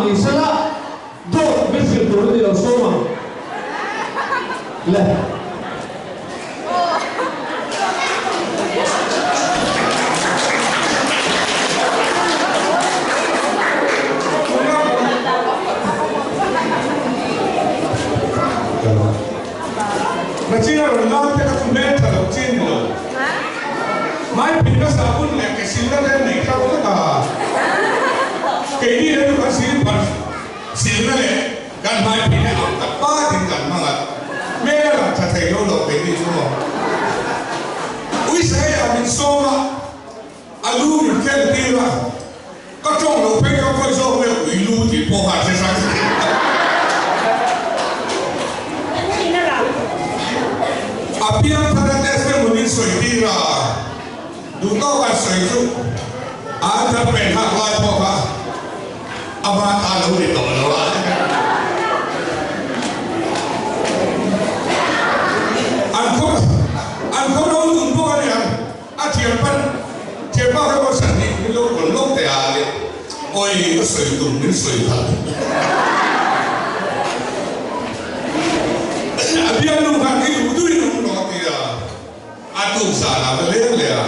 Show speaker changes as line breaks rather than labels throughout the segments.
mangin sala do bisil do di lo soma la
Macam orang kita kumpul kalau cina lo, mai pindah sabun ni kesilnya ni mereka boleh kah? Kini dia tu kesil pas, silnya ni kan mai pindah apa tinggal mangat, mereka tak tahu lo kini semua. Ui saya ambil semua, alu mungkin dia, kacang lo pergi kau semua ilu di pohon sesuatu. Api yang pada tesnya mungkin soidira, duta kan soidu, ada penhak lain boka, apa tahu di mana lah. Angkau dong tumbuh kan yang, aciapan, siapa kalau sendiri itu belum terali, oi soidu mungkin soidu. Api yang nunggu itu Aduh sana boleh ya,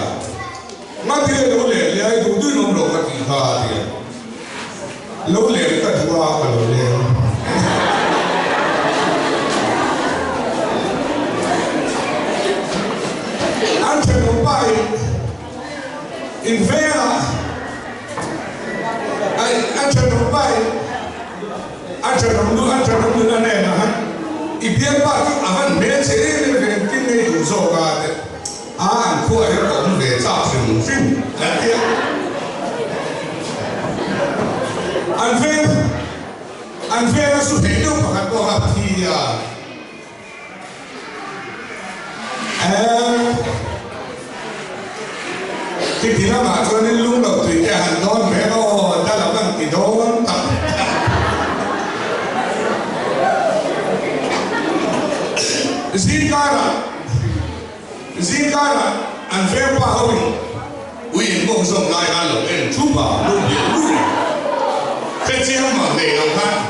mati boleh ya itu tu nombor ketiga dia, boleh kedua kalau boleh. Anjir numpai, invera, anjir numpai, anjir numpu nane nah, ibiar pagi aman bersih ni kini usaha kan. Aku ada orang beca sendiri, nanti. Anfer sudah itu pakai orang dia. Kita macam ni lung lok tu dia handon melo dalam kan tidon tak. Zikara anfer pahawi, wih bos orang lain kalau cuba lu. Kecil mah leh kan.